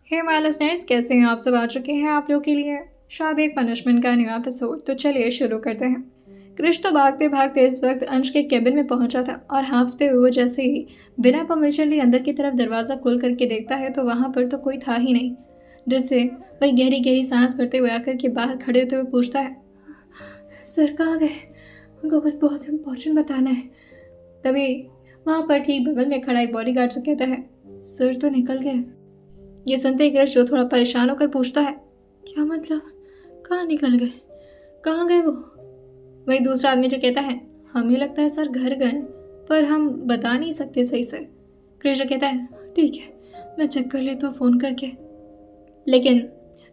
Hey my listeners, कैसे हैं आप सब? आ चुके हैं आप लोगों के लिए शायद एक पनिशमेंट का न्यू एपिसोड। तो चलिए शुरू करते हैं। क्रिश तो भागते भागते इस वक्त अंश के केबिन में पहुंचा था और हाँफते हुए वो जैसे ही बिना परमिशन लिए अंदर की तरफ दरवाज़ा खोल करके देखता है तो वहाँ पर तो कोई था ही नहीं, जिससे वही गहरी गहरी सांस भरते हुए आकर के बाहर खड़े होते हुए पूछता है, सर कहाँ गए? उनको कुछ बहुत इम्पोर्टेंट बताना है। तभी वहाँ पर ठीक बगल में खड़ा एक बॉडीगार्ड से कहता है, सर तो निकल गए। ये सुनते ही क्रश जो थोड़ा परेशान होकर पूछता है, क्या मतलब? कहाँ निकल गए? कहाँ गए वो? वही दूसरा आदमी जो कहता है, हमें लगता है सर घर गए, पर हम बता नहीं सकते सही से। क्रश कहता है, ठीक है मैं चेक कर लेता हूँ फ़ोन करके। लेकिन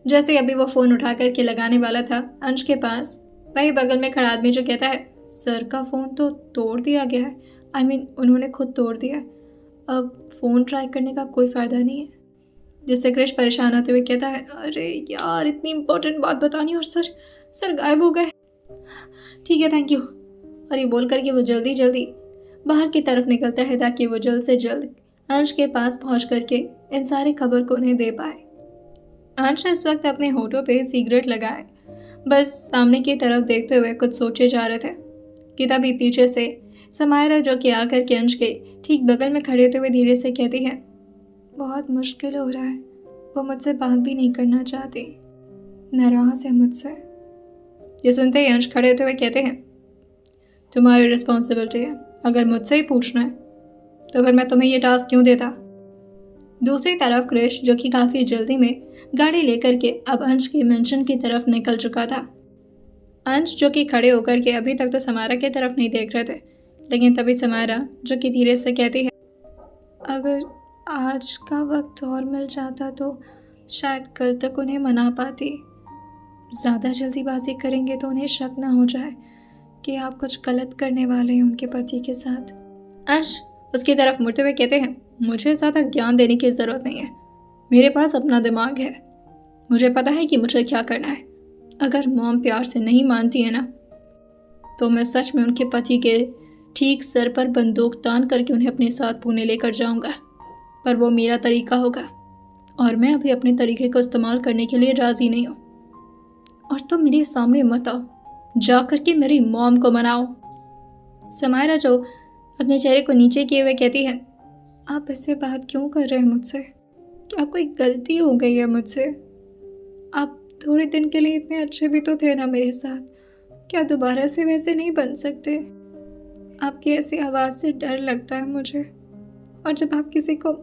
जैसे अभी वो फ़ोन उठा करके लगाने वाला था अंश के पास, वही बगल में खड़ा आदमी जो कहता है, सर का फ़ोन तो तोड़ दिया गया है। उन्होंने खुद तोड़ दिया है। अब फ़ोन ट्राई करने का कोई फ़ायदा नहीं है। जिससे क्रिश परेशान होते हुए कहता है, अरे यार इतनी इंपॉर्टेंट बात बतानी और सर गायब हो गए। ठीक है थैंक यू। और ये बोल करके वो जल्दी जल्दी बाहर की तरफ निकलता है ताकि वो जल्द से जल्द अंश के पास पहुंच करके इन सारी खबर को उन्हें दे पाए। अंश इस वक्त अपने होठों पे सिगरेट लगाए बस सामने की तरफ देखते हुए कुछ सोचे जा रहे थे कि तभी पीछे से समायरा जो कि आकर के अंश के ठीक बगल में खड़े होते हुए धीरे से कहती है, बहुत मुश्किल हो रहा है। वो मुझसे बात भी नहीं करना चाहती, नाराज है मुझसे। ये सुनते ही अंश खड़े होते हुए कहते हैं, तुम्हारी रिस्पॉन्सिबिलिटी है, अगर मुझसे ही पूछना है तो फिर मैं तुम्हें ये टास्क क्यों देता। दूसरी तरफ क्रिश जो कि काफ़ी जल्दी में गाड़ी लेकर के अब अंश के मेंशन की तरफ निकल चुका था। अंश जो कि खड़े होकर के अभी तक तो समायरा की तरफ नहीं देख रहे थे, लेकिन तभी समायरा जो कि धीरे से कहती है, अगर आज का वक्त और मिल जाता तो शायद कल तक उन्हें मना पाती। ज़्यादा जल्दीबाजी करेंगे तो उन्हें शक ना हो जाए कि आप कुछ गलत करने वाले हैं उनके पति के साथ। अंश उसकी तरफ मुड़ते हुए कहते हैं, मुझे ज़्यादा ज्ञान देने की ज़रूरत नहीं है, मेरे पास अपना दिमाग है, मुझे पता है कि मुझे क्या करना है। अगर मॉम प्यार से नहीं मानती है ना तो मैं सच में उनके पति के ठीक सर पर बंदूक तान करके उन्हें अपने साथ पुणे लेकर जाऊंगा, पर वो मेरा तरीका होगा और मैं अभी अपने तरीके को इस्तेमाल करने के लिए राज़ी नहीं हूँ। और तुम मेरे सामने मत आओ, जा करके मेरी मॉम को मनाओ। समायरा जो अपने चेहरे को नीचे किए हुए कहती है, आप ऐसे बात क्यों कर रहे हैं मुझसे? क्या कोई गलती हो गई है मुझसे? आप थोड़े दिन के लिए इतने अच्छे भी तो थे ना मेरे साथ, क्या दोबारा से वैसे नहीं बन सकते? आपकी ऐसी आवाज़ से डर लगता है मुझे, और जब आप किसी को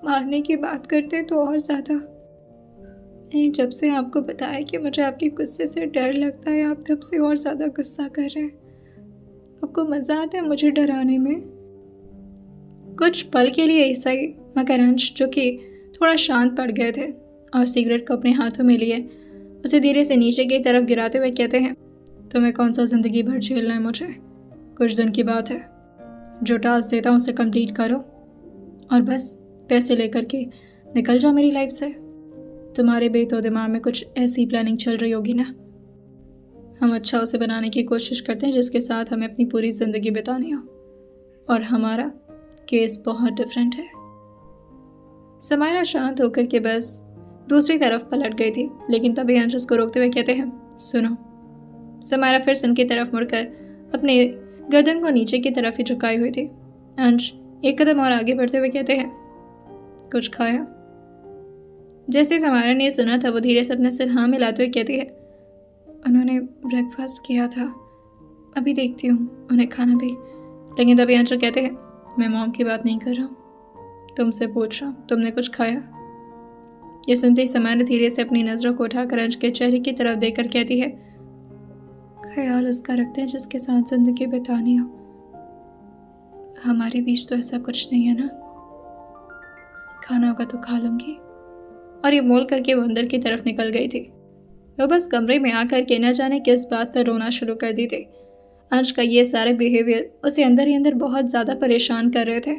मारने की बात करते हैं तो और ज़्यादा। मैंने जब से आपको बताया कि मुझे आपके गुस्से से डर लगता है, आप तब से और ज़्यादा गुस्सा कर रहे हैं। आपको मज़ा आता है मुझे डराने में। कुछ पल के लिए ऐसा ही, मगर अंश जो कि थोड़ा शांत पड़ गए थे और सिगरेट को अपने हाथों में लिए उसे धीरे से नीचे की तरफ गिराते हुए कहते हैं, तुम्हें कौन सा ज़िंदगी भर झेलना है मुझे? कुछ दिन की बात है, जो टास्क देता हूँ उसे कंप्लीट करो और बस पैसे लेकर के निकल जाओ मेरी लाइफ से। तुम्हारे बेतो दिमाग में कुछ ऐसी प्लानिंग चल रही होगी ना, हम अच्छा उसे बनाने की कोशिश करते हैं जिसके साथ हमें अपनी पूरी ज़िंदगी बितानी हो, और हमारा केस बहुत डिफरेंट है। समायरा शांत होकर के बस दूसरी तरफ पलट गई थी, लेकिन तभी अंश उसको रोकते हुए कहते हैं, सुनो। समायरा फिर से उनकी तरफ मुड़कर अपने गर्दन को नीचे की तरफ ही झुकाई हुई थी। अंश एक कदम और आगे बढ़ते हुए कहते हैं, कुछ खाया? जैसे समायरा ने सुना था वो धीरे से अपने सिर हाँ मिलाते हुए कहती है, उन्होंने ब्रेकफास्ट किया था, अभी देखती हूँ उन्हें खाना भी। लेकिन तभी अंश कहते हैं, मैं मॉम की बात नहीं कर रहा हूँ, तुमसे पूछ रहा हूँ, तुमने कुछ खाया? ये सुनते ही समायरा धीरे से अपनी नज़रों को उठाकर अंश के चेहरे की तरफ देखकर कहती है, ख्याल उसका रखते हैं जिसके साथ जिंदगी बितानी हो, हमारे बीच तो ऐसा कुछ नहीं है ना, खाना होगा तो खा लूंगी। और ये बोल करके वो अंदर की तरफ निकल गई थी। वो बस कमरे में आकर के न जाने किस बात पर रोना शुरू कर दी थी। अंश का ये सारे बिहेवियर उसे अंदर ही अंदर बहुत ज़्यादा परेशान कर रहे थे।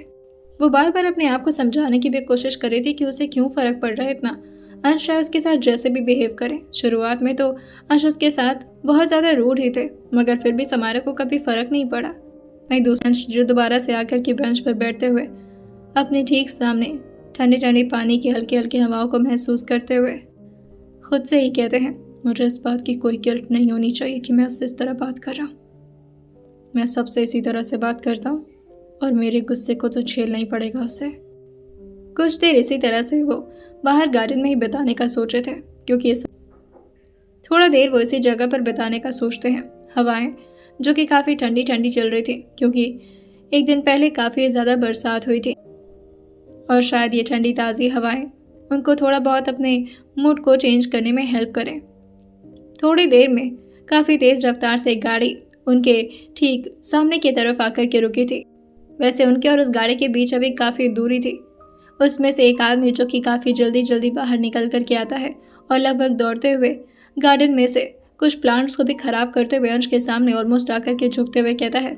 वो बार बार अपने आप को समझाने की भी कोशिश कर रही थी कि उसे क्यों फ़र्क पड़ रहा है इतना। अंश चाहे उसके साथ जैसे भी बिहेव करे, शुरुआत में तो अंश उसके साथ बहुत ज़्यादा रूड ही थे, मगर फिर भी समायरा को कभी फ़र्क नहीं पड़ा। वहीं दूसरा अंश जो दोबारा से आकर के बेंच पर बैठते हुए अपने ठीक सामने ठंडे ठंडे पानी की हल्की हल्की हवाओं को महसूस करते हुए खुद से ही कहते हैं, मुझे इस बात की कोई गिल्ट नहीं होनी चाहिए कि मैं उससे इस तरह बात कर रहा हूँ। मैं सबसे इसी तरह से बात करता हूँ और मेरे गुस्से को तो झेलना ही पड़ेगा उसे। कुछ देर इसी तरह से वो बाहर गार्डन में ही बिताने का सोचे थे, क्योंकि थोड़ा देर वो इसी जगह पर बिताने का सोचते हैं। हवाएं जो कि काफ़ी ठंडी ठंडी चल रही थी, क्योंकि एक दिन पहले काफ़ी ज़्यादा बरसात हुई थी और शायद ये ठंडी ताज़ी हवाएं उनको थोड़ा बहुत अपने मूड को चेंज करने में हेल्प करें। थोड़ी देर में काफ़ी तेज़ रफ्तार से एक गाड़ी उनके ठीक सामने की तरफ आकर के रुकी थी। वैसे उनके और उस गाड़ी के बीच अभी काफ़ी दूरी थी। उसमें से एक आदमी जो कि काफ़ी जल्दी जल्दी बाहर निकल कर के आता है और लगभग दौड़ते हुए गार्डन में से कुछ प्लांट्स को भी ख़राब करते हुए अंश के सामने ऑलमोस्ट आकर के झुकते हुए कहता है,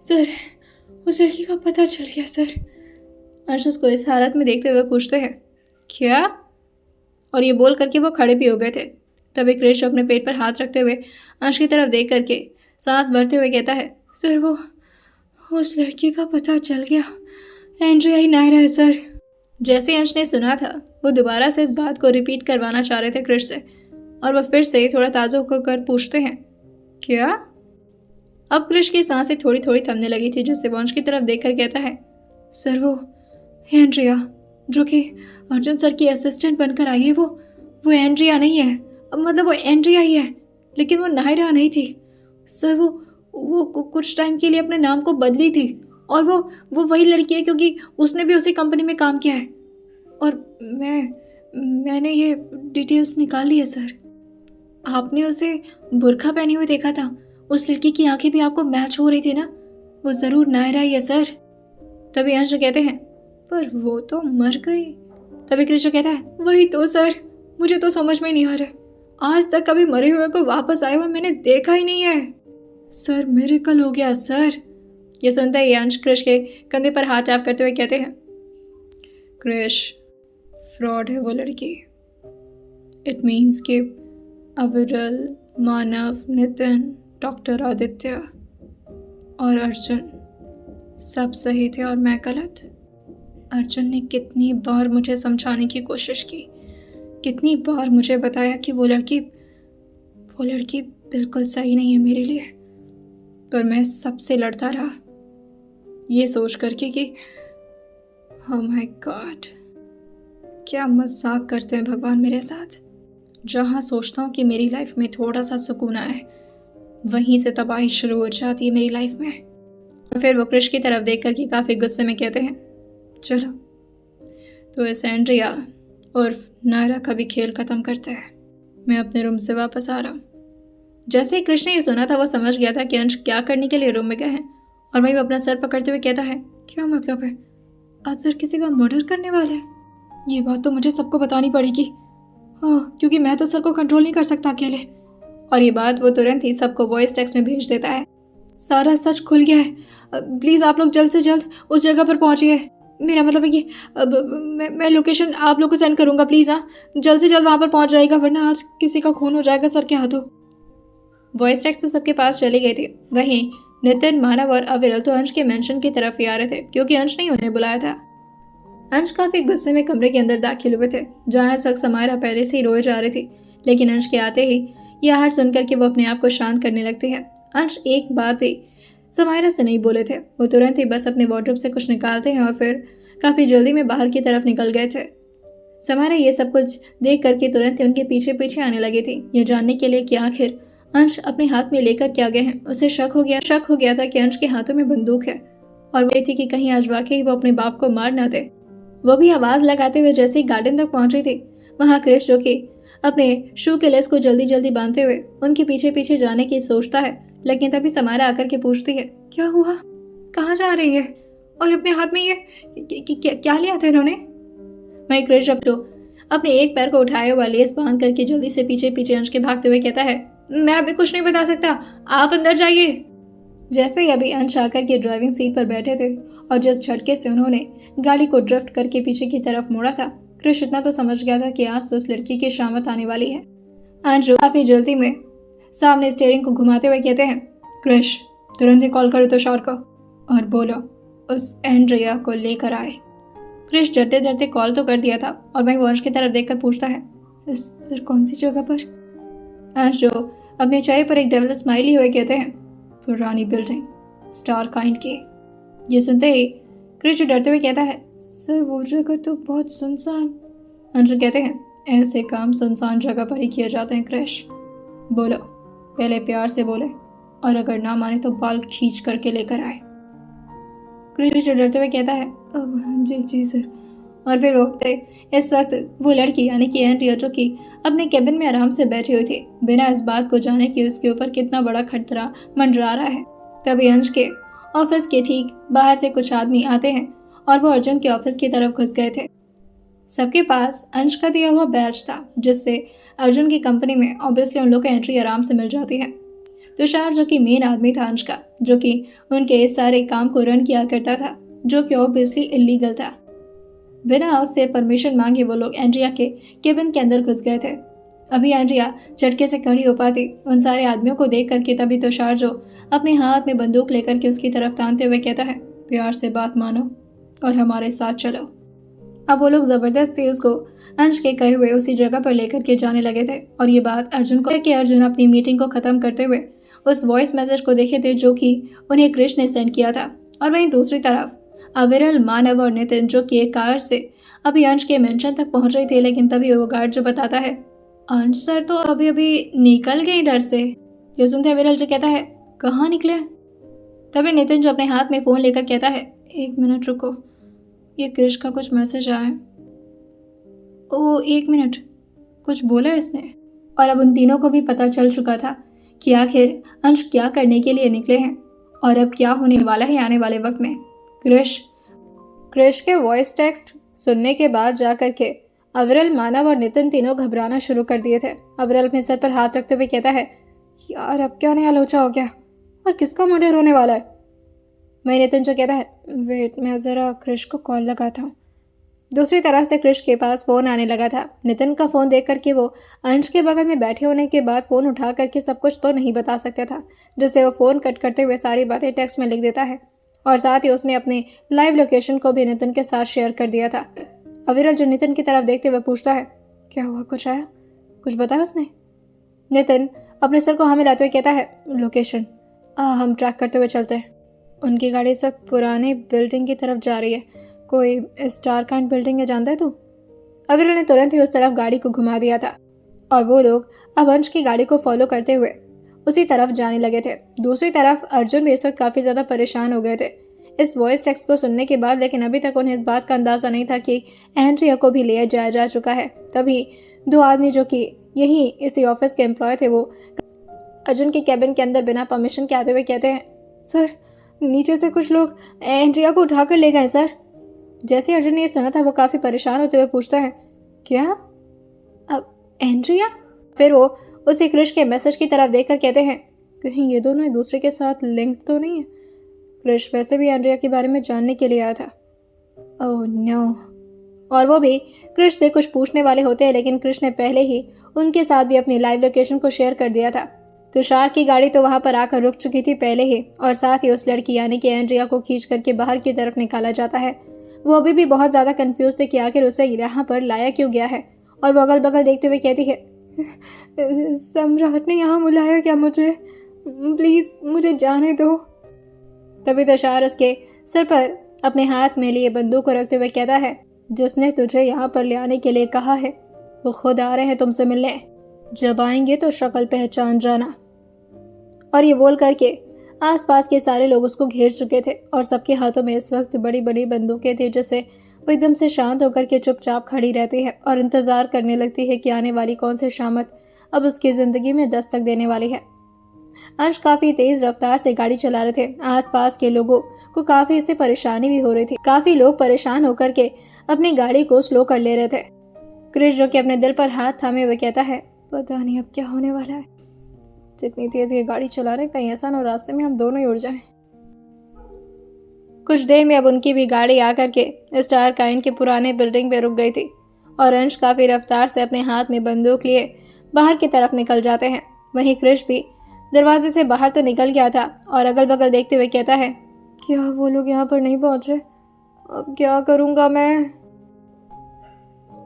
सर, उस लड़की का पता चल गया सर। अंश उसको इस हालत में देखते हुए पूछते हैं, क्या? और ये बोल करके वो खड़े भी हो गए थे। तभी क्रिश अपने पेट पर हाथ रखते हुए अंश की तरफ देख करके सांस भरते हुए कहता है, सर, वो उस लड़की का पता चल गया, एंड्रिया ही नायरा है सर। जैसे अंश ने सुना था, वो दोबारा से इस बात को रिपीट करवाना चाह रहे थे क्रिश से, और वह फिर से थोड़ा ताज़ा होकर पूछते हैं, क्या? अब क्रिश की सांसें थोड़ी थोड़ी थमने लगी थी, जिससे वो अंश की तरफ देखकर कहता है, सर, वो एंड्रिया जो कि अर्जुन सर की असिस्टेंट बनकर आई है, वो एंड्रिया नहीं है। मतलब वो एंड्रिया ही है, लेकिन वो नायरा नहीं थी सर। वो कुछ टाइम के लिए अपने नाम को बदली थी, और वो वही लड़की है, क्योंकि उसने भी उसी कंपनी में काम किया है। और मैंने ये डिटेल्स निकाल ली है सर। आपने उसे बुर्का पहने हुए देखा था, उस लड़की की आंखें भी आपको मैच हो रही थी ना, वो ज़रूर नायरा ही है सर। तभी अंश कहते हैं, पर वो तो मर गई। तभी कृष्ण कहता है, वही तो सर, मुझे तो समझ में नहीं आ रहा, आज तक कभी मरे हुए को वापस आए हुए मैंने देखा ही नहीं है सर। मिरेकल हो गया सर। ये सुनते ही अंश कृष के कंधे पर हाथ टैप करते हुए कहते हैं, कृष, फ्रॉड है वो लड़की। इट मीन्स कि अविरल, मानव, नितिन, डॉक्टर आदित्य और अर्जुन सब सही थे और मैं गलत। अर्जुन ने कितनी बार मुझे समझाने की कोशिश की, कितनी बार मुझे बताया कि वो लड़की बिल्कुल सही नहीं है मेरे लिए, पर मैं सबसे लड़ता रहा, ये सोच करके कि ओह माय गॉड, क्या मजाक करते हैं भगवान मेरे साथ। जहाँ सोचता हूँ कि मेरी लाइफ में थोड़ा सा सुकून आए, वहीं से तबाही शुरू हो जाती है मेरी लाइफ में। और फिर वो कृष की तरफ देख कर के काफ़ी गुस्से में कहते हैं, चलो तो इस एंड्रिया उर्फ नायरा का भी खेल ख़त्म करते हैं, मैं अपने रूम से वापस आ रहा हूँ। जैसे ही कृष्ण ने ये सुना था, वो समझ गया था कि अंश क्या करने के लिए रूम में गए हैं, और वहीं वो अपना सर पकड़ते हुए कहता है, क्या मतलब है, आज सर किसी का मर्डर करने वाले हैं? ये बात तो मुझे सबको बतानी पड़ेगी, हाँ, क्योंकि मैं तो सर को कंट्रोल नहीं कर सकता अकेले। और ये बात वो तुरंत ही सबको वॉइस टेक्स्ट में भेज देता है, सारा सच खुल गया है, प्लीज़ आप लोग जल्द से जल्द उस जगह पर पहुँचिए। मेरा मतलब है कि मैं लोकेशन आप लोग को सेंड करूँगा, प्लीज़ हाँ, जल्द से जल्द वहाँ पर पहुँच जाएगा, वरना आज किसी का खून हो जाएगा सर के हाथों। वॉइस टेक्स्ट तो सबके पास चली गई थी। वहीं नितिन, मानव और अविरल तो अंश के मेंशन की तरफ ही आ रहे थे, क्योंकि अंश ने उन्हें बुलाया था। अंश काफ़ी गुस्से में कमरे के अंदर दाखिल हुए थे, जहाँ इस वक्त समायरा पहले से ही रोए जा रही थी, लेकिन अंश के आते ही यह हार सुनकर के वो अपने आप को शांत करने लगती है। अंश एक बात भी समायरा से नहीं बोले थे, वो तुरंत ही बस अपने वार्डरोब से कुछ निकालते हैं और फिर काफ़ी जल्दी में बाहर की तरफ निकल गए थे। समायरा ये सब कुछ देख करके तुरंत ही उनके पीछे पीछे आने लगी थी, ये जानने के लिए कि आखिर अंश अपने हाथ में लेकर क्या गए हैं। उसे शक हो गया था कि अंश के हाथों में बंदूक है, और वो थी कि कहीं आज वाकई वो अपने बाप को मार ना दे। वो भी आवाज़ लगाते हुए जैसे ही गार्डन तक पहुंची थी, वहाँ क्रिश जो कि अपने शू के लेस को जल्दी जल्दी बांधते हुए उनके पीछे पीछे जाने की सोचता है, लेकिन तभी समायरा आकर के पूछती है, क्या हुआ, कहाँ जा रही है, और अपने हाथ में ये क्या लिया था इन्होंने? वहीं क्रिश जो अपने एक पैर को उठाए हुआ लेस बांध करके जल्दी से पीछे पीछे अंश के भागते हुए कहता है, मैं अभी कुछ नहीं बता सकता, आप अंदर जाइए। जैसे ही अभी अंश आकर के ड्राइविंग सीट पर बैठे थे और जिस झटके से उन्होंने गाड़ी को ड्रिफ्ट करके पीछे की तरफ मोड़ा था, क्रिश इतना तो समझ गया था कि आज तो उस लड़की की शामत आने वाली है। अंश काफी जल्दी में सामने स्टीयरिंग को घुमाते हुए कहते हैं, क्रिश, तुरंत ही कॉल करो तुषार को और बोलो उस एंड्रिया को लेकर आए। क्रिश डरते डरते कॉल तो कर दिया था और वहीं वो अंश की तरफ देखकर पूछता है, सर कौन सी जगह पर? अंश जो अपने चेहरे पर एक डेविल स्माइल लिए हुए कहते हैं, पुरानी बिल्डिंग, स्टार काइंड की। ये सुनते ही क्रिश डरते हुए कहता है, सर वो जगह तो बहुत सुनसान। अंश कहते हैं, ऐसे काम सुनसान जगह पर ही किए जाते हैं क्रिश। बोलो, पहले प्यार से बोले, और अगर ना माने तो बाल खींच करके लेकर आए। क्रिश डरते हुए कहता है, अब जी जी सर। और फिर वो इस वक्त वो लड़की यानी कि एंड्रिया जो कि अपने केबिन में आराम से बैठी हुई थी, बिना इस बात को जाने कि उसके ऊपर कितना बड़ा खतरा मंडरा रहा है। तभी अंश के ऑफिस के ठीक बाहर से कुछ आदमी आते हैं और वो अर्जुन के ऑफिस की तरफ घुस गए थे। सबके पास अंश का दिया हुआ बैज था, जिससे अर्जुन की कंपनी में ऑब्वियसली उन लोग को एंट्री आराम से मिल जाती है। तुषार जो कि मेन आदमी था अंश का, जो कि उनके इस सारे काम को रन किया करता था, जो कि ऑब्वियसली इलीगल था। बिना उससे परमिशन मांगे वो लोग एंड्रिया के केबिन के अंदर घुस गए थे। अभी एंड्रिया झटके से खड़ी हो पाती उन सारे आदमियों को देख करके, तभी तुषार जो अपने हाथ में बंदूक लेकर के उसकी तरफ तानते हुए कहता है, प्यार से बात मानो और हमारे साथ चलो। अब वो लोग जबरदस्ती उसको अंश के कहे हुए उसी जगह पर लेकर के जाने लगे थे। और ये बात अर्जुन को कि अर्जुन अपनी मीटिंग को खत्म करते हुए उस वॉइस मैसेज को देखे थे जो कि उन्हें कृष्ण ने सेंड किया था। और वहीं दूसरी तरफ अविरल, मानव और नितिन जो कि एक कार से अभी अंश के मेंशन तक पहुंच रही थी, लेकिन तभी वो गार्ड जो बताता है, अंश सर तो अभी अभी निकल गए इधर से। ये सुनते अविरल जो कहता है, कहाँ निकले? तभी नितिन जो अपने हाथ में फोन लेकर कहता है, एक मिनट रुको, ये क्रिश का कुछ मैसेज आया है। ओ एक मिनट, कुछ बोला इसने। और अब उन तीनों को भी पता चल चुका था कि आखिर अंश क्या करने के लिए निकले हैं और अब क्या होने वाला है आने वाले वक्त में। क्रिश के वॉइस टेक्स्ट सुनने के बाद जाकर के अविरल, मानव और नितिन तीनों घबराना शुरू कर दिए थे। अविरल अपने सर पर हाथ रखते हुए कहता है, यार अब क्या नया लोचा हो गया और किसका मर्डर होने वाला है? मैं नितिन जो कहता है, वेट मैं ज़रा क्रिश को कॉल लगाता हूँ। दूसरी तरफ से क्रिश के पास फ़ोन आने लगा था। नितिन का फ़ोन देख करके वो अंश के बगल में बैठे होने के बाद फ़ोन उठा करके सब कुछ तो नहीं बता सकता था, जिससे वो फ़ोन कट करते हुए सारी बातें टेक्स्ट में लिख देता है। और साथ ही उसने अपने लाइव लोकेशन को भी नितिन के साथ शेयर कर दिया था। अविरल जो नितिन की तरफ देखते हुए पूछता है, क्या हुआ, कुछ आया, कुछ बताया उसने? नितिन अपने सर को हाँ मिलाते हुए कहता है, लोकेशन हम ट्रैक करते हुए चलते हैं। उनकी गाड़ी इस वक्त पुरानी बिल्डिंग की तरफ जा रही है, कोई स्टार काइंड बिल्डिंग है, जानता है तू? अविरल ने तुरंत ही उस तरफ गाड़ी को घुमा दिया था और वो लोग अब अंश की गाड़ी को फॉलो करते हुए उसी तरफ जाने लगे थे। दूसरी तरफ अर्जुन भी इस वक्त काफ़ी ज़्यादा परेशान हो गए थे इस वॉइस टेक्स्ट को सुनने के बाद, लेकिन अभी तक उन्हें इस बात का अंदाज़ा नहीं था कि एंड्रिया को भी लिया जाया जा चुका है। तभी दो आदमी जो कि यही इसी ऑफिस के एम्प्लॉय थे, वो अर्जुन के कैबिन के अंदर बिना परमिशन के आते हुए कहते हैं, सर नीचे से कुछ लोग एंड्रिया को उठाकर ले गए सर। जैसे अर्जुन ने ये सुना था वो काफ़ी परेशान होते हुए पूछता है, क्या अब एंड्रिया? फिर वो उसी क्रिश के मैसेज की तरफ देखकर कहते हैं, कहीं ये दोनों एक दूसरे के साथ लिंक तो नहीं है? क्रिश वैसे भी एंड्रिया के बारे में जानने के लिए आया था। Oh no. और वो भी क्रिश से कुछ पूछने वाले होते हैं, लेकिन क्रिश ने पहले ही उनके साथ भी अपनी लाइव लोकेशन को शेयर कर दिया था। तुषार की गाड़ी तो वहां पर आकर रुक चुकी थी पहले ही, और साथ ही उस लड़की यानी कि एंड्रिया को खींच करके बाहर की तरफ निकाला जाता है। वो अभी भी बहुत ज़्यादा कंफ्यूज थे कि आखिर उसे यहाँ पर लाया क्यों गया है। और वो अगल बगल देखते हुए कहती है, सम्राट ने यहाँ बुलाया क्या मुझे? प्लीज़ मुझे जाने दो। तभी तुषार उसके सिर पर अपने हाथ में लिए बंदूक को रखते हुए कहता है, जिसने तुझे यहाँ पर ले आने के लिए कहा है वो खुद आ रहे हैं तुमसे मिलने, जब आएंगे तो शक्ल पहचान जाना। और ये बोल करके आसपास के सारे लोग उसको घेर चुके थे और सबके हाथों में इस वक्त बड़ी बड़ी बंदूकें थी, जिससे वो एकदम से शांत होकर के चुपचाप खड़ी रहती है और इंतज़ार करने लगती है कि आने वाली कौन सी शामत अब उसकी ज़िंदगी में दस्तक देने वाली है। अंश काफ़ी तेज़ रफ्तार से गाड़ी चला रहे थे। आसपास के लोगों को काफ़ी इससे परेशानी भी हो रही थी। काफ़ी लोग परेशान होकर के अपनी गाड़ी को स्लो कर ले रहे थे। क्रिश जो कि अपने दिल पर हाथ थामे हुए कहता है, पता नहीं अब क्या होने वाला है। जितनी तेज ये गाड़ी चला रहे, कहीं ऐसा ना रास्ते में हम दोनों ही उड़ जाएं। कुछ देर में अब उनकी भी गाड़ी आकर के स्टार काइंड के पुराने बिल्डिंग पे रुक गई थी और अंश काफ़ी रफ्तार से अपने हाथ में बंदूक लिए बाहर की तरफ निकल जाते हैं। वहीं क्रिश भी दरवाजे से बाहर तो निकल गया था और अगल बगल देखते हुए कहता है, क्या वो लोग यहाँ पर नहीं पहुँच रहे? अब क्या करूँगा मैं?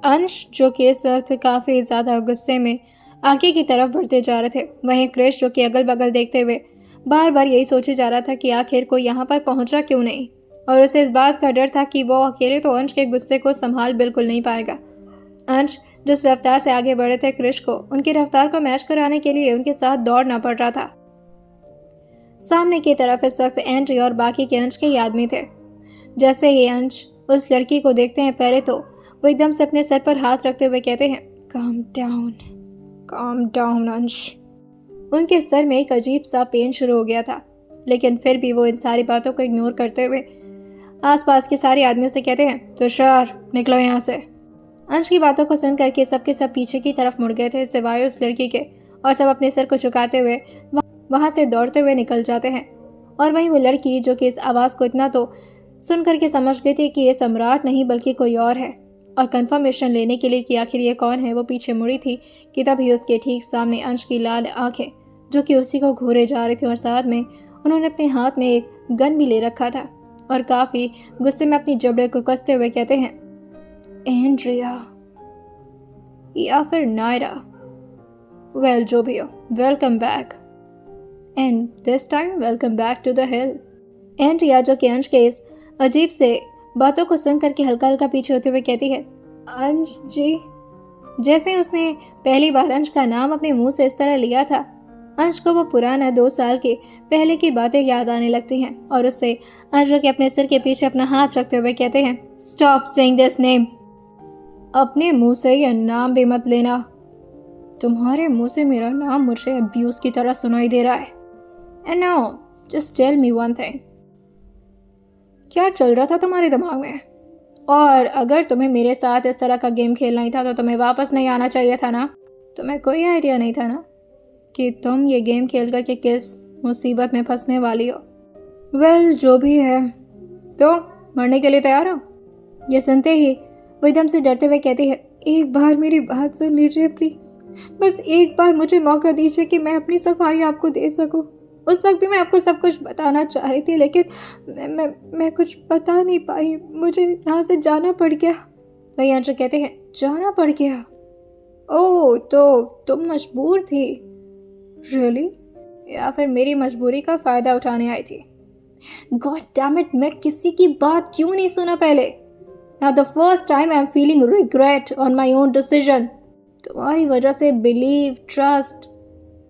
अंश, जो कि इस वक्त काफ़ी ज़्यादा गुस्से में आगे की तरफ बढ़ते जा रहे थे, वहीं क्रिश, जो कि अगल बगल देखते हुए बार बार यही सोचे जा रहा था कि आखिर कोई यहाँ पर पहुँचा क्यों नहीं, और उसे इस बात का डर था कि वो अकेले तो अंश के गुस्से को संभाल बिल्कुल नहीं पाएगा। अंश जिस रफ्तार से आगे बढ़े थे, क्रिश को उनकी रफ्तार को मैच कराने के लिए उनके साथ दौड़ना पड़ रहा था। सामने की तरफ इस वक्त एंड्री और बाकी के अंश के ही आदमी थे। जैसे ही अंश उस लड़की को देखते हैं, पहले तो वो एकदम से अपने सर पर हाथ रखते हुए कहते हैं, काम डाउन अंश। उनके सर में एक अजीब सा पेन शुरू हो गया था, लेकिन फिर भी वो इन सारी बातों को इग्नोर करते हुए आसपास के सारे आदमियों से कहते हैं, तुषार निकलो यहाँ से। अंश की बातों को सुन करके सबके सब पीछे की तरफ मुड़ गए थे, सिवाय उस लड़की के, और सब अपने सर को झुकाते हुए वहां से दौड़ते हुए निकल जाते हैं। और वहीं वो लड़की, जो कि इस आवाज़ को इतना तो सुन करके समझ गई थी कि ये सम्राट नहीं बल्कि कोई और है, और कंफर्मेशन लेने के लिए कि आखिर ये कौन है, वो पीछे मुड़ी थी कि तभी उसके ठीक सामने अंश की लाल आंखें, जो कि उसी को घूरे जा रही थी, और साथ में उन्होंने अपने हाथ में एक गन भी ले रखा था, और काफ़ी गुस्से में अपनी जबड़े को कसते हुए कहते हैं, एंड्रिया या फिर नायरा, वेल जो भी हो, welcome back, and this time welcome back to the hill. Andrea, जो कि अंश के इस अजीब से बातों को सुन करके हल्का हल्का पीछे होते हुए कहती है, अंश जी। जैसे उसने पहली बार अंश का नाम अपने मुंह से इस तरह लिया था, अंश को वो पुराना 2 साल के पहले की बातें याद आने लगती हैं, और उससे अंश के अपने सिर के पीछे अपना हाथ रखते हुए कहते हैं, स्टॉप सेइंग दिस नेम। अपने मुंह से यह नाम भी मत लेना। तुम्हारे मुंह से मेरा नाम मुझे अब्यूज की तरह सुनाई दे रहा है। And now just tell me one thing, क्या चल रहा था तुम्हारे दिमाग में? और अगर तुम्हें मेरे साथ इस तरह का गेम खेलना ही था तो तुम्हें वापस नहीं आना चाहिए था ना? तुम्हें कोई आइडिया नहीं था ना कि तुम ये गेम खेल करके किस मुसीबत में फंसने वाली हो? वेल जो भी है, तो मरने के लिए तैयार हो? ये सुनते ही वो एकदम से डरते हुए कहती है, एक बार मेरी बात सुन लीजिए प्लीज, बस एक बार मुझे मौका दीजिए कि मैं अपनी सफाई आपको दे सकूं। उस वक्त भी मैं आपको सब कुछ बताना चाह रही थी, लेकिन मैं कुछ बता नहीं पाई, मुझे यहाँ से जाना पड़ गया। वही अंशु कहते हैं, जाना पड़ गया? ओह, तो तुम मजबूर थी? रियली? या फिर मेरी मजबूरी का फ़ायदा उठाने आई थी? गॉड डैम इट, मैं किसी की बात क्यों नहीं सुना पहले? Now the first time I am feeling regret on my own decision. तुम्हारी वजह से बिलीव, ट्रस्ट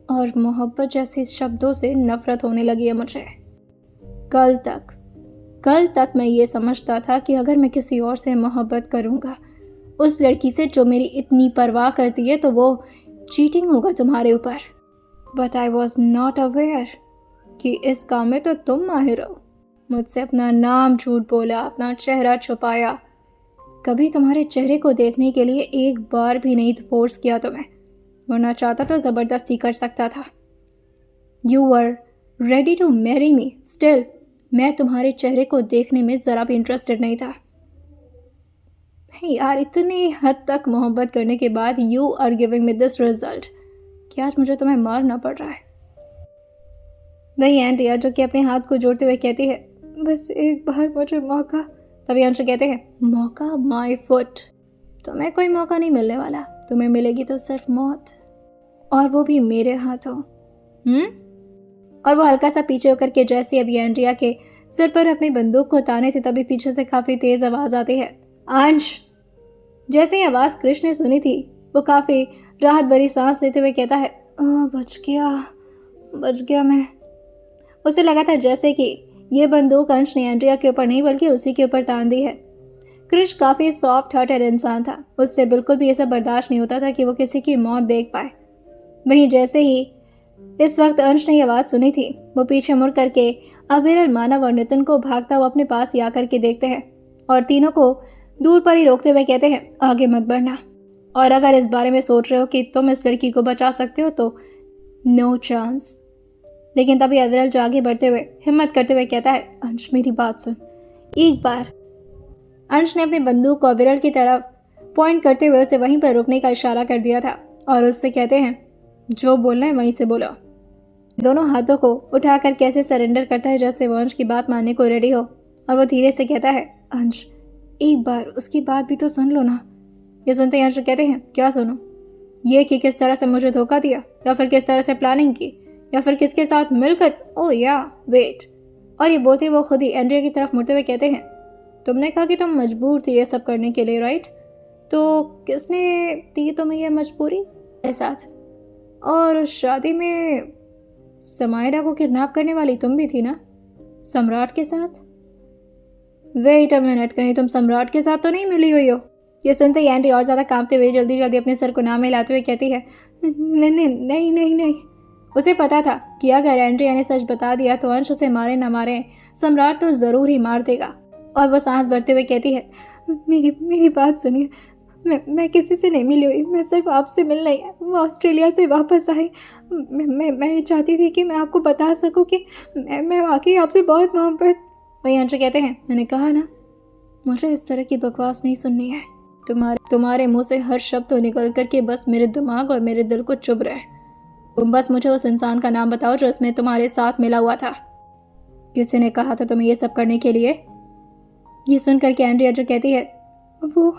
और मोहब्बत जैसे शब्दों से नफरत होने लगी है मुझे। कल तक मैं ये समझता था कि अगर मैं किसी और से मोहब्बत करूँगा, उस लड़की से जो मेरी इतनी परवाह करती है, तो वो चीटिंग होगा तुम्हारे ऊपर। But I was not aware कि इस काम में तो तुम माहिर हो। मुझसे अपना नाम झूठ बोला, अपना चेहरा छुपाया, कभी तुम्हारे चेहरे को देखने के लिए एक बार भी नहीं फोर्स किया तुम्हें, वरना चाहता तो ज़बरदस्ती कर सकता था। You were ready to marry me, still मैं तुम्हारे चेहरे को देखने में ज़रा भी इंटरेस्टेड नहीं था। यार, इतनी हद तक मोहब्बत करने के बाद you are giving me this result कि आज मुझे तुम्हें मारना पड़ रहा है। वही एंड्रिया, जो कि अपने हाथ को जोड़ते हुए कहती है, बस एक बार मुझे मौका। तभी अंशु कहते हैं, मौका? माय फुट, तुम्हें कोई मौका नहीं मिलने वाला, तुम्हें मिलेगी तो सिर्फ मौत, और वो भी मेरे हाथों। और वो हल्का सा पीछे होकर के जैसे अभी एंड्रिया के सिर पर अपनी बंदूक को ताने थे, तभी पीछे से काफ़ी तेज़ आवाज़ आती है, अंश। जैसे ही आवाज़ कृष्ण ने सुनी थी, वो काफ़ी राहत भरी सांस लेते हुए कहता है, बच गया मैं। उसे लगा था जैसे कि ये बंदूक अंश ने एंड्रिया के ऊपर नहीं बल्कि उसी के ऊपर तान दी है। क्रिश काफ़ी सॉफ्ट हार्टेड इंसान था, उससे बिल्कुल भी ऐसा बर्दाश्त नहीं होता था कि वो किसी की मौत देख पाए। वहीं जैसे ही इस वक्त अंश ने ये आवाज़ सुनी थी, वो पीछे मुड़ करके अविरल, मानव और नितिन को भागता हुआ अपने पास ही आकर के देखते हैं, और तीनों को दूर पर ही रोकते हुए कहते हैं, आगे मत बढ़ना, और अगर इस बारे में सोच रहे हो कि तुम इस लड़की को बचा सकते हो तो नो चांस। लेकिन तभी अविरल, जो आगे बढ़ते हुए हिम्मत करते हुए कहता है, अंश मेरी बात सुन एक बार। अंश ने अपनी बंदूक को अविरल की तरफ पॉइंट करते हुए उसे वहीं पर रुकने का इशारा कर दिया था, और उससे कहते हैं, जो बोलना है वहीं से बोलो। दोनों हाथों को उठाकर कैसे सरेंडर करता है जैसे वो अंश की बात मानने को रेडी हो, और वो धीरे से कहता है, अंश, एक बार उसकी बात भी तो सुन लो ना। ये सुनते ही अंश कहते हैं, क्या सुनो? ये कि किस तरह से मुझे धोखा दिया, या फिर किस तरह से प्लानिंग की, या फिर किसके साथ मिलकर। ओह या वेट। और ये बोलते वो खुद ही एंड्रिया की तरफ मुड़ते हुए कहते हैं, तुमने कहा कि तुम मजबूर थी ये सब करने के लिए, राइट? तो किसने दी तुम्हें यह मजबूरी के साथ? और उस शादी में समायरा को किडनैप करने वाली तुम भी थी ना, सम्राट के साथ? वेट अ मिनट, कहीं तुम सम्राट के साथ तो नहीं मिली हुई हो? ये सुनते ही एंडी और ज़्यादा कांपते हुए जल्दी जल्दी अपने सर को नाम मिलाते हुए कहती है, नहीं नहीं नहीं नहीं नहीं। उसे पता था कि अगर एंड्रिया ने सच बता दिया तो अंश उसे मारे न मारे, सम्राट तो ज़रूर ही मार देगा। और वह सांस भरते हुए कहती है, मेरी बात सुनिए, मैं किसी से नहीं मिली हुई, मैं सिर्फ आपसे मिलने आई। वो ऑस्ट्रेलिया से वापस आई। मैं चाहती थी कि मैं आपको बता सकूं कि मैं वाकई आपसे बहुत मोहब्बत। वही अंश कहते हैं, मैंने कहा ना, मुझे इस तरह की बकवास नहीं सुननी है। तुम्हारे मुंह से हर शब्द तो निकल करके बस मेरे दिमाग और मेरे दिल को चुभ रहे। तुम बस मुझे उस इंसान का नाम बताओ जो इसमें तुम्हारे साथ मिला हुआ था। किसी ने कहा था तुम्हें ये सब करने के लिए? ये सुनकर के एंड्रिया जो कहती है, वो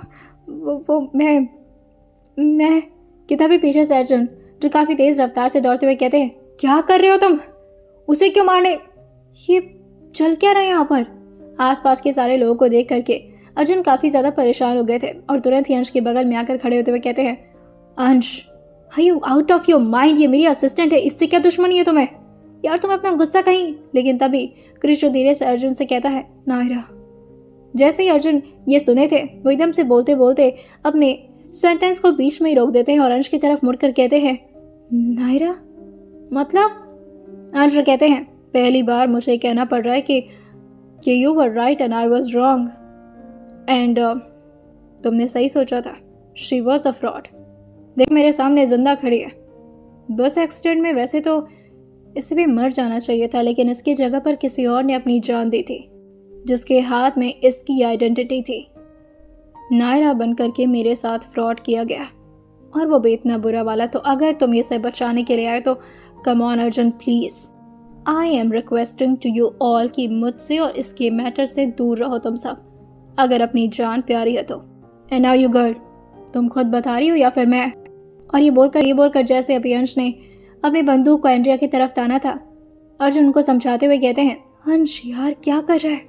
मैं किताबी पीछे से अर्जुन जो काफ़ी तेज़ रफ्तार से दौड़ते हुए कहते हैं, क्या कर रहे हो तुम? उसे क्यों मारने? ये चल क्या रहा है यहाँ पर? आसपास के सारे लोगों को देख करके अर्जुन काफ़ी ज़्यादा परेशान हो गए थे और तुरंत ही अंश के बगल में आकर खड़े होते हुए कहते हैं, Ansh, are you out of your mind? ये मेरी असिस्टेंट है, इससे क्या दुश्मनी है तुम्हें? यार तुम अपना गुस्सा कहीं। लेकिन तभी क्रिश धीरे से अर्जुन से कहता है, नायरा। जैसे ही अर्जुन ये सुने थे वो एकदम से बोलते बोलते अपने सेंटेंस को बीच में ही रोक देते हैं और अंश की तरफ मुड़कर कहते हैं, नायरा मतलब? अंश कहते हैं, पहली बार मुझे कहना पड़ रहा है कि you were right and I was wrong and तुमने सही सोचा था। She was a fraud. देख मेरे सामने जिंदा खड़ी है। बस एक्सीडेंट में वैसे तो इसे भी मर जाना चाहिए था, लेकिन इसकी जगह पर किसी और ने अपनी जान दी थी जिसके हाथ में इसकी आइडेंटिटी थी। नायरा बन करके मेरे साथ फ्रॉड किया गया और वो भी इतना बुरा वाला। तो अगर तुम इसे बचाने के लिए आए तो come on Arjun please, I am requesting to you all कि मुझसे और इसके मैटर से दूर रहो तुम सब, अगर अपनी जान प्यारी है तो। एंड आर यू गर्ल, तुम खुद बता रही हो या फिर मैं? और ये बोलकर जैसे अभी अंश ने अपनी बंदूक को एंड्रिया की तरफ ताना था, अर्जुन उनको समझाते हुए कहते हैं, अंश यार क्या कर रहा है?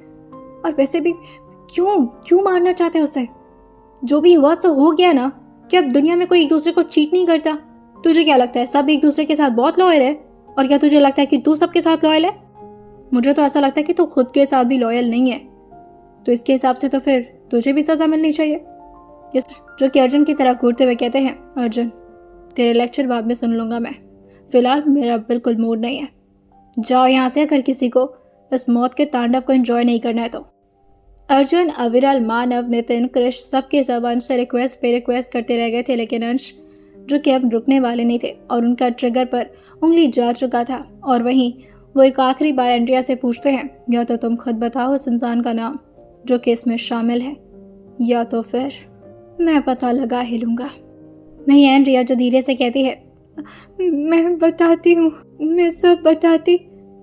और वैसे भी क्यों मारना चाहते हो उसे? जो भी हुआ सो हो गया ना। क्या अब दुनिया में कोई एक दूसरे को चीट नहीं करता? तुझे क्या लगता है सब एक दूसरे के साथ बहुत लॉयल है? और क्या तुझे लगता है कि तू सबके साथ लॉयल है? मुझे तो ऐसा लगता है कि तू खुद के साथ भी लॉयल नहीं है। तो इसके हिसाब से तो फिर तुझे भी सजा मिलनी चाहिए। जो कि अर्जुन की तरफ घूरते हुए कहते हैं, अर्जुन तेरे लेक्चर बाद में सुन लूंगा मैं, फिलहाल मेरा बिल्कुल मूड नहीं है। जाओ यहाँ से अगर किसी को इस मौत के तांडव को एंजॉय नहीं करना है तो। अर्जुन, अविरल, मानव, नितिन, कृष सबके सब अंश से रिक्वेस्ट पे रिक्वेस्ट करते रह गए थे, लेकिन अंश जो कि अब रुकने वाले नहीं थे और उनका ट्रिगर पर उंगली जा चुका था। और वहीं वो एक आखिरी बार एंड्रिया से पूछते हैं, या तो तुम खुद बताओ उस इंसान का नाम जो कि इसमें शामिल है, या तो फिर मैं पता लगा ही लूँगा। नहीं, एंड्रिया जो धीरे से कहती है, मैं बताती हूँ, मैं सब बताती।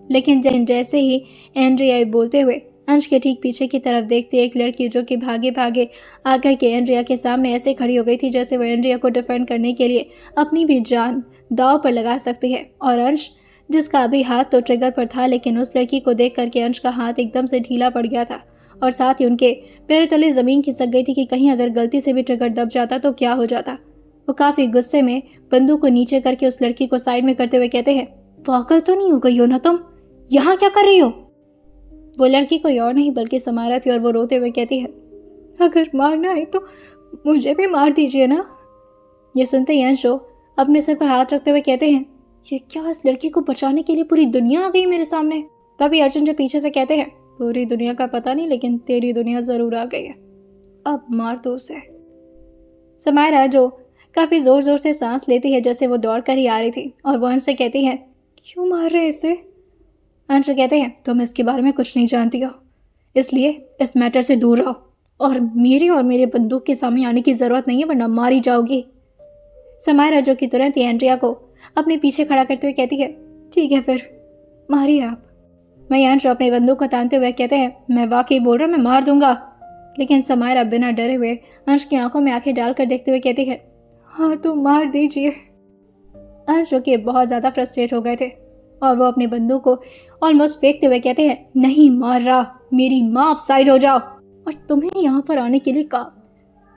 लेकिन जैसे ही एंड्रिया बोलते हुए अंश के ठीक पीछे की तरफ देखती एक लड़की जो कि भागे भागे आकर के एंड्रिया के सामने ऐसे खड़ी हो गई थी जैसे वो एंड्रिया को डिफेंड करने के लिए अपनी भी जान दांव पर लगा सकती है। और अंश जिसका अभी हाथ तो ट्रिगर पर था, लेकिन उस लड़की को देख करके अंश का हाथ एकदम से ढीला पड़ गया था और साथ ही उनके पैरों तले ज़मीन खिसक गई थी कि कहीं अगर गलती से भी ट्रिगर दब जाता तो क्या हो जाता। वो काफ़ी गुस्से में बंदूक को नीचे करके उस लड़की को साइड में करते हुए कहते हैं, पागल तो नहीं हो गई हो ना तुम? यहाँ क्या कर रही हो? वो लड़की कोई और नहीं बल्कि समारा थी और वो रोते हुए कहती है, अगर मारना है तो मुझे भी मार दीजिए ना। ये सुनते ही अंश अपने सिर पर हाथ रखते हुए कहते हैं, ये क्या, इस लड़की को बचाने के लिए पूरी दुनिया आ गई मेरे सामने? तभी अर्जुन जो पीछे से कहते हैं, पूरी दुनिया का पता नहीं, लेकिन तेरी दुनिया ज़रूर आ गई है, अब मार दो उसे। समारा जो काफ़ी ज़ोर ज़ोर से सांस लेती है जैसे वो दौड़ कर ही आ रही थी और वो अंश से कहती है, क्यों मार रहे इसे? अंश कहते हैं, तुम इसके बारे में कुछ नहीं जानती हो, इसलिए इस मैटर से दूर रहो और मेरे बंदूक के सामने आने की ज़रूरत नहीं है वरना मारी जाओगी। समारा जो कि तुरंत ही एंड्रिया को अपने पीछे खड़ा करते हुए कहती है, ठीक है फिर मारिए आप। मैं अंश अपने बंदूक को तानते हुए कहते हैं, मैं वाकई बोल रहा, मैं मार दूंगा। लेकिन समायरा बिना डरे हुए अंश की आंखों में आंखें डालकर देखते हुए कहती है, हाँ तो मार दीजिए। अंश जो कि बहुत ज़्यादा फ्रस्ट्रेट हो गए थे और वो अपनी बंदूक को ऑलमोस्ट फेंकते हुए कहते हैं, नहीं मार रहा, मेरी माँ, आप साइड हो जाओ, और तुम्हें यहाँ पर आने के लिए कहा।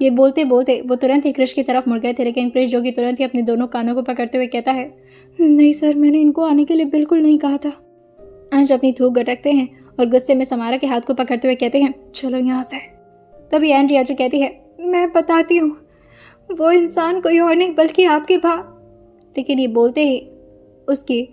ये बोलते बोलते वो तुरंत ही क्रिश की तरफ मुड़ गए थे, लेकिन क्रिश जो कि तुरंत ही अपने दोनों कानों को पकड़ते हुए कहता है, नहीं सर, मैंने इनको आने के लिए बिल्कुल नहीं कहा था। अंश अपनी थूक गटकते हैं और गुस्से में समारा के हाथ को पकड़ते हुए कहते हैं, चलो यहाँ से। तभी एंड्रिया जो कहती है, मैं बताती हूँ, वो इंसान कोई और नहीं बल्कि आपकी भा। लेकिन ये बोलते ही उसकी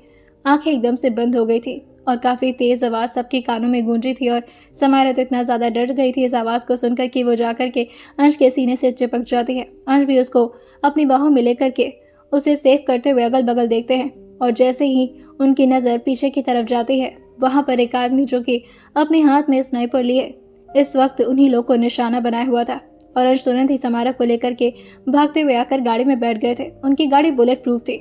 आंखें एकदम से बंद हो गई थी और काफ़ी तेज़ आवाज़ सबके कानों में गूंजी थी और समारा तो इतना ज़्यादा डर गई थी इस आवाज़ को सुनकर कि वो जाकर के अंश के सीने से चिपक जाती है। अंश भी उसको अपनी बाहों में लेकर के उसे सेफ करते हुए अगल बगल देखते हैं और जैसे ही उनकी नज़र पीछे की तरफ जाती है, वहाँ पर एक आदमी जो कि अपने हाथ में स्नाइपर लिए इस वक्त उन्हीं लोग को निशाना बनाया हुआ था और अंश तुरंत ही समारा को लेकर के भागते हुए आकर गाड़ी में बैठ गए थे। उनकी गाड़ी बुलेट प्रूफ थी,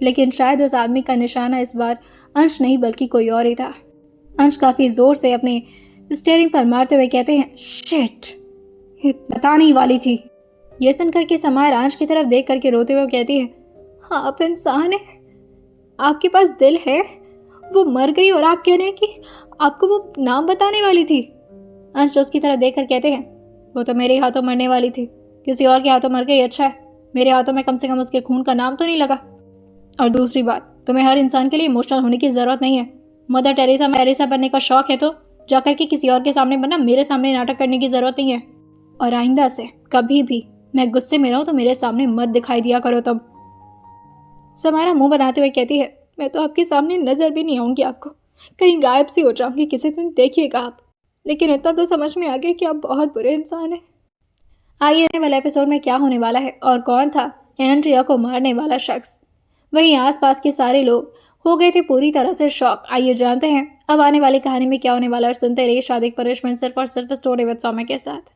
लेकिन शायद उस आदमी का निशाना इस बार अंश नहीं बल्कि कोई और ही था। अंश काफ़ी ज़ोर से अपने स्टीयरिंग पर मारते हुए कहते हैं, शिट, ये बताने ही वाली थी। ये सुनकर के समारा अंश की तरफ देख करके रोते हुए कहती है, हाँ आप इंसान हैं, आपके पास दिल है, वो मर गई और आप कह रहे हैं कि आपको वो नाम बताने वाली थी। अंश उसकी तरफ देख कर कहते हैं, वो तो मेरे हाथों मरने वाली थी, किसी और के हाथों मर गई अच्छा है, मेरे हाथों में कम से कम उसके खून का नाम तो नहीं लगा। और दूसरी बात, तुम्हें हर इंसान के लिए इमोशनल होने की ज़रूरत नहीं है। मदर टेरेसा बनने का शौक है तो जाकर के किसी और के सामने बनना, मेरे सामने नाटक करने की ज़रूरत नहीं है। और आइंदा से कभी भी मैं गुस्से में रहूँ तो मेरे सामने मत दिखाई दिया करो तब। समारा मुंह बनाते हुए कहती है, मैं तो आपके सामने नज़र भी नहीं आऊँगी, आपको कहीं गायब सी हो जाऊँगी किसी दिन, देखिएगा आप। लेकिन इतना तो समझ में आ गया कि आप बहुत बुरे इंसान हैं। आइए आने वाले एपिसोड में क्या होने वाला है और कौन था एंड्रिया को मारने वाला शख्स। वहीं आसपास के सारे लोग हो गए थे पूरी तरह से शॉक। आइए जानते हैं अब आने वाली कहानी में क्या होने वाला है और सुनते रहिए शादी पनिशमेंट सिर्फ और सिर्फ स्टोरी विद सौम्य के साथ।